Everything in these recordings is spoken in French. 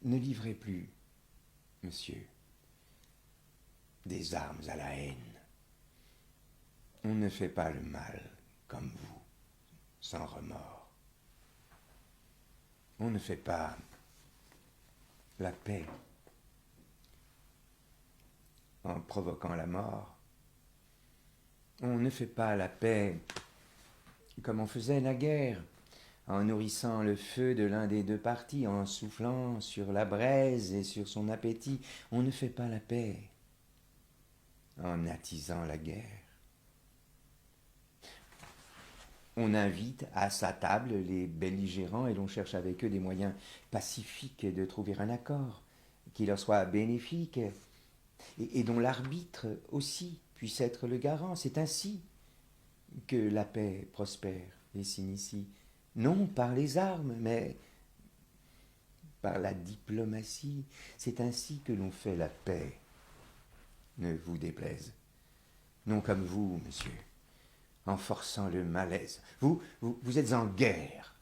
Ne livrez plus, monsieur, des armes à la haine. On ne fait pas le mal comme vous, sans remords. On ne fait pas la paix en provoquant la mort. On ne fait pas la paix comme on faisait naguère, en nourrissant le feu de l'un des deux partis, en soufflant sur la braise et sur son appétit. On ne fait pas la paix en attisant la guerre. On invite à sa table les belligérants et l'on cherche avec eux des moyens pacifiques de trouver un accord qui leur soit bénéfique et dont l'arbitre aussi puisse être le garant. C'est ainsi que la paix prospère et s'initie, non par les armes, mais par la diplomatie. C'est ainsi que l'on fait la paix, ne vous déplaise. Non comme vous, monsieur, en forçant le malaise. Vous êtes en guerre.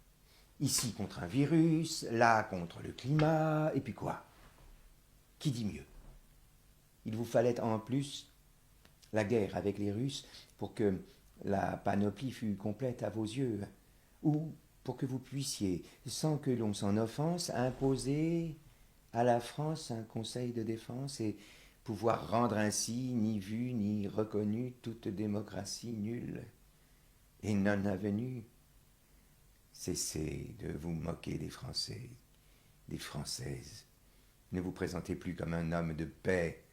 Ici contre un virus, là contre le climat, et puis quoi? Qui dit mieux? Il vous fallait en plus la guerre avec les Russes pour que la panoplie fût complète à vos yeux, ou pour que vous puissiez, sans que l'on s'en offense, imposer à la France un conseil de défense et pouvoir rendre ainsi ni vue ni reconnue toute démocratie nulle et non avenue. Cessez de vous moquer des Français, des Françaises. Ne vous présentez plus comme un homme de paix.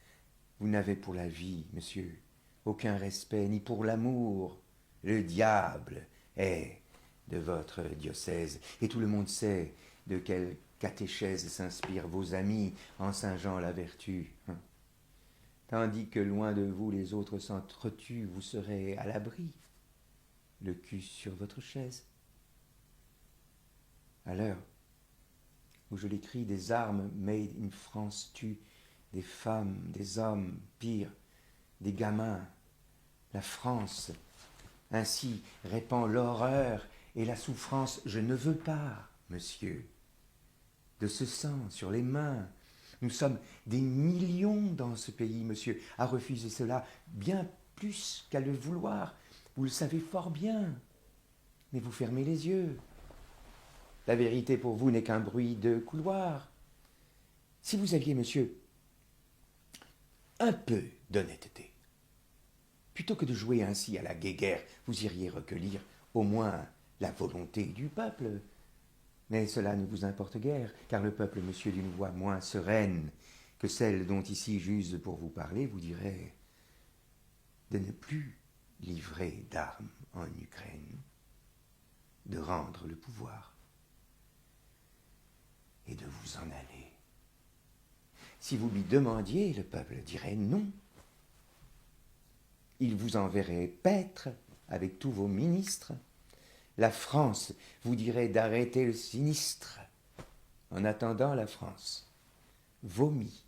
Vous n'avez pour la vie, monsieur, aucun respect, ni pour l'amour. Le diable est de votre diocèse, et tout le monde sait de quelle catéchèse s'inspirent vos amis en singeant la vertu. Tandis que loin de vous les autres s'entretuent, vous serez à l'abri, le cul sur votre chaise. À l'heure où je l'écris, des armes made in France tuent des femmes, des hommes, pire, des gamins. La France, ainsi, répand l'horreur et la souffrance. Je ne veux pas, monsieur, de ce sang sur les mains. Nous sommes des millions dans ce pays, monsieur, à refuser cela, bien plus qu'à le vouloir. Vous le savez fort bien, mais vous fermez les yeux. La vérité pour vous n'est qu'un bruit de couloir. Si vous aviez, monsieur, un peu d'honnêteté, plutôt que de jouer ainsi à la guéguerre, vous iriez recueillir au moins la volonté du peuple. Mais cela ne vous importe guère, car le peuple, monsieur, d'une voix moins sereine que celle dont ici j'use pour vous parler, vous dirait de ne plus livrer d'armes en Ukraine, de rendre le pouvoir et de vous en aller. Si vous lui demandiez, le peuple dirait non. Il vous enverrait paître avec tous vos ministres. La France vous dirait d'arrêter le sinistre. En attendant, la France vomit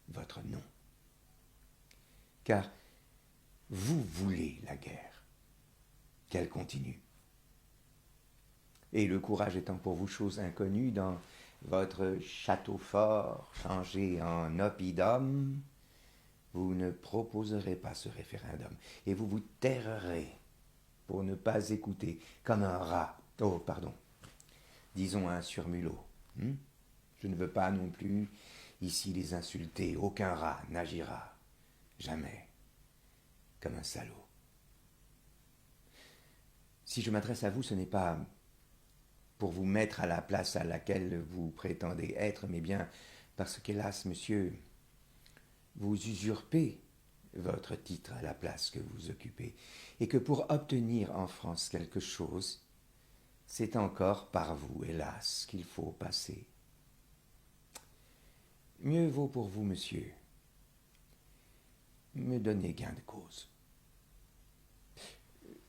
votre nom. Car vous voulez la guerre, qu'elle continue. Et le courage étant pour vous chose inconnue, dans votre château fort changé en oppidum, vous ne proposerez pas ce référendum, et vous vous tairerez pour ne pas écouter, comme un rat, disons un surmulot. Je ne veux pas non plus ici les insulter, aucun rat n'agira, jamais, comme un salaud. Si je m'adresse à vous, ce n'est pas pour vous mettre à la place à laquelle vous prétendez être, mais bien parce qu'hélas, monsieur, vous usurpez votre titre à la place que vous occupez, et que pour obtenir en France quelque chose, c'est encore par vous, hélas, qu'il faut passer. Mieux vaut pour vous, monsieur, me donner gain de cause.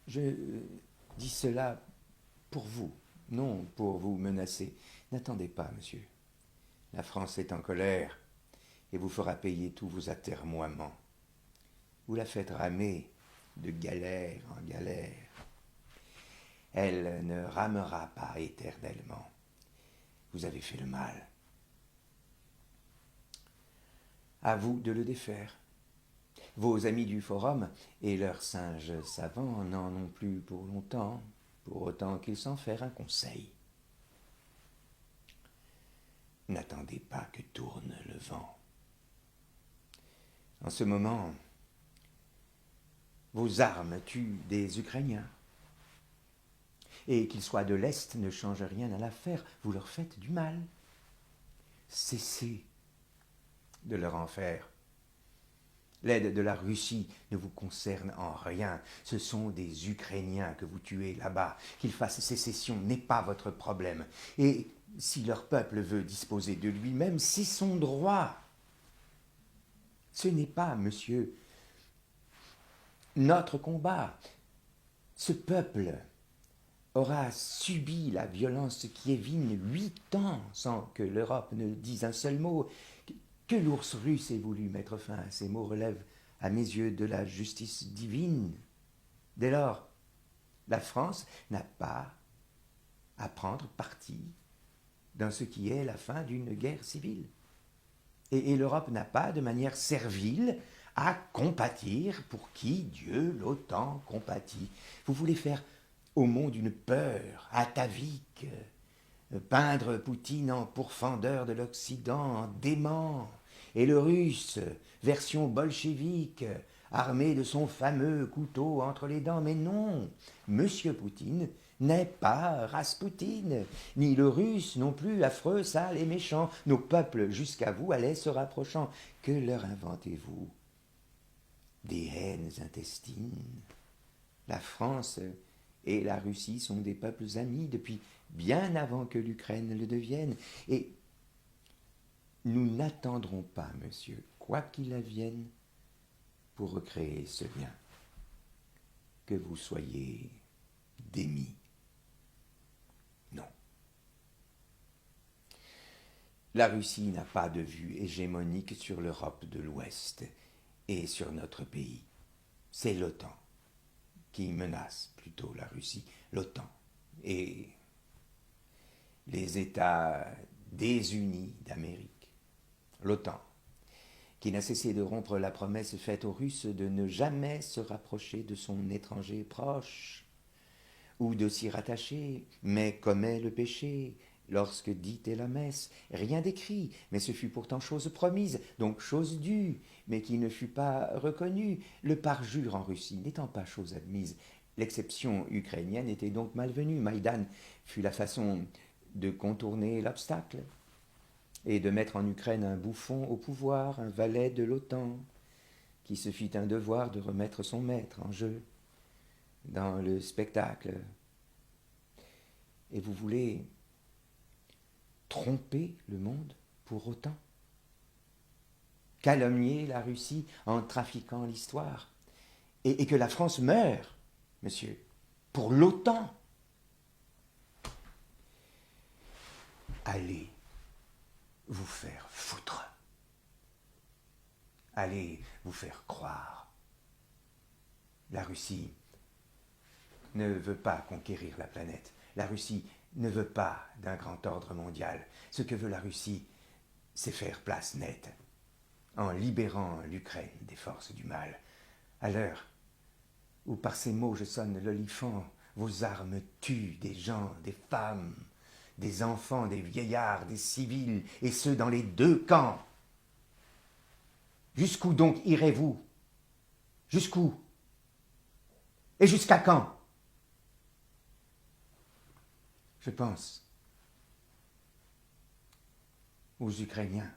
Je dis cela pour vous, non pour vous menacer. N'attendez pas, monsieur. La France est en colère et vous fera payer tous vos atermoiements. Vous la faites ramer de galère en galère. Elle ne ramera pas éternellement. Vous avez fait le mal, À vous de le défaire. Vos amis du forum et leurs singes savants n'en ont plus pour longtemps, pour autant qu'ils s'en fassent un conseil. N'attendez pas que tourne le vent. En ce moment, vos armes tuent des Ukrainiens. Et qu'ils soient de l'Est ne change rien à l'affaire, vous leur faites du mal. Cessez de leur en faire. L'aide de la Russie ne vous concerne en rien. Ce sont des Ukrainiens que vous tuez là-bas. Qu'ils fassent sécession n'est pas votre problème. Et si leur peuple veut disposer de lui-même, c'est son droit. Ce n'est pas, monsieur, notre combat. Ce peuple aura subi la violence kievine 8 ans sans que l'Europe ne dise un seul mot. Que l'ours russe ait voulu mettre fin à ces mots relève, à mes yeux, de la justice divine. Dès lors, la France n'a pas à prendre parti dans ce qui est la fin d'une guerre civile. Et l'Europe n'a pas, de manière servile, à compatir pour qui Dieu l'OTAN compatit. Vous voulez faire au monde une peur atavique, peindre Poutine en pourfendeur de l'Occident, en dément, et le Russe, version bolchevique, armé de son fameux couteau entre les dents. Mais non, Monsieur Poutine n'est pas Raspoutine, ni le Russe non plus, affreux, sale et méchant. Nos peuples jusqu'à vous allaient se rapprochant. Que leur inventez-vous? Des haines intestines. La France et la Russie sont des peuples amis depuis bien avant que l'Ukraine le devienne. Et nous n'attendrons pas, monsieur, quoi qu'il advienne, pour recréer ce lien. Que vous soyez démis. Non. La Russie n'a pas de vue hégémonique sur l'Europe de l'Ouest et sur notre pays. C'est l'OTAN qui menace plutôt la Russie, l'OTAN et les États désunis d'Amérique. L'OTAN, qui n'a cessé de rompre la promesse faite aux Russes de ne jamais se rapprocher de son étranger proche, ou de s'y rattacher, mais commet le péché, lorsque dite est la messe, rien d'écrit, mais ce fut pourtant chose promise, donc chose due, mais qui ne fut pas reconnue, le parjure en Russie n'étant pas chose admise. L'exception ukrainienne était donc malvenue. Maïdan fut la façon de contourner l'obstacle et de mettre en Ukraine un bouffon au pouvoir, un valet de l'OTAN, qui se fit un devoir de remettre son maître en jeu dans le spectacle. Et vous voulez tromper le monde pour autant? Calomnier la Russie en trafiquant l'histoire, et que la France meure, monsieur, pour l'OTAN? Allez vous faire foutre. Allez vous faire croire. La Russie ne veut pas conquérir la planète. La Russie ne veut pas d'un grand ordre mondial. Ce que veut la Russie, c'est faire place nette, en libérant l'Ukraine des forces du mal. À l'heure où par ces mots je sonne l'olifant, vos armes tuent des gens, des femmes, des enfants, des vieillards, des civils, et ce dans les deux camps. Jusqu'où donc irez-vous? Jusqu'où? Et jusqu'à quand? Je pense aux Ukrainiens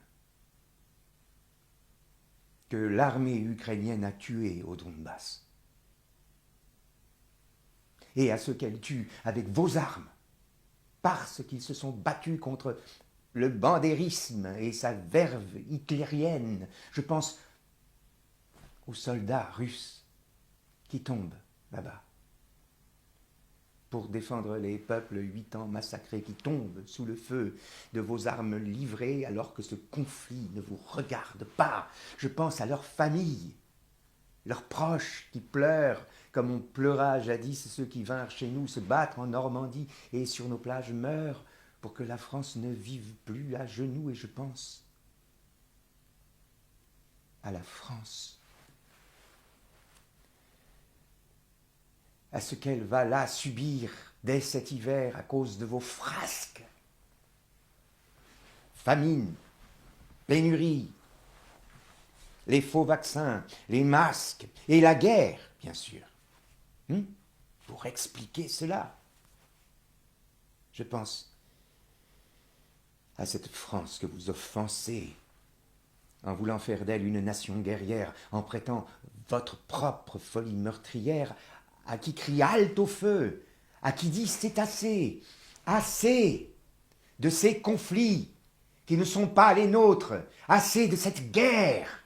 que l'armée ukrainienne a tués au Donbass, et à ceux qu'elle tue avec vos armes, parce qu'ils se sont battus contre le bandérisme et sa verve hitlérienne. Je pense aux soldats russes qui tombent là-bas pour défendre les peuples 8 ans massacrés, qui tombent sous le feu de vos armes livrées alors que ce conflit ne vous regarde pas. Je pense à leurs familles, leurs proches qui pleurent comme on pleura jadis ceux qui vinrent chez nous se battre en Normandie et sur nos plages meurent pour que la France ne vive plus à genoux. Et je pense à la France, à ce qu'elle va là subir dès cet hiver à cause de vos frasques. Famine, pénurie, les faux vaccins, les masques et la guerre, bien sûr. Pour expliquer cela, je pense à cette France que vous offensez en voulant faire d'elle une nation guerrière, en prêtant votre propre folie meurtrière à qui crie halte au feu, à qui dit c'est assez, assez de ces conflits qui ne sont pas les nôtres, assez de cette guerre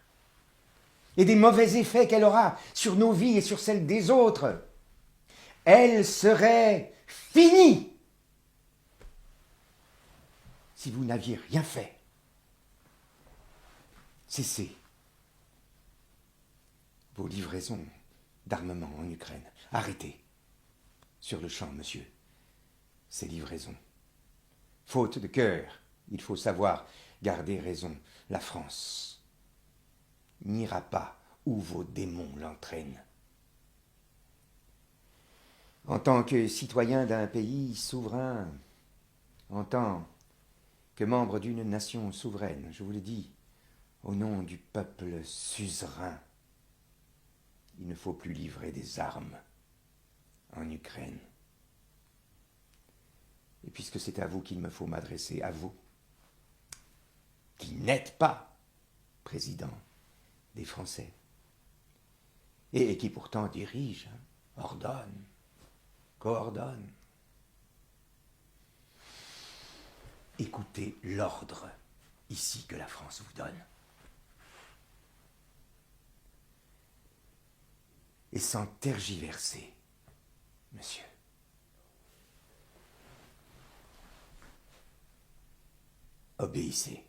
et des mauvais effets qu'elle aura sur nos vies et sur celles des autres. Elle serait finie si vous n'aviez rien fait. Cessez vos livraisons d'armement en Ukraine. Arrêtez, sur le champ, monsieur, ces livraisons. Faute de cœur, il faut savoir garder raison. La France n'ira pas où vos démons l'entraînent. En tant que citoyen d'un pays souverain, en tant que membre d'une nation souveraine, je vous le dis, au nom du peuple suzerain, il ne faut plus livrer des armes en Ukraine. Et puisque c'est à vous qu'il me faut m'adresser, à vous, qui n'êtes pas président des Français, et qui pourtant dirige, ordonne, coordonne, écoutez l'ordre ici que la France vous donne. Et sans tergiverser, monsieur. Obéissez.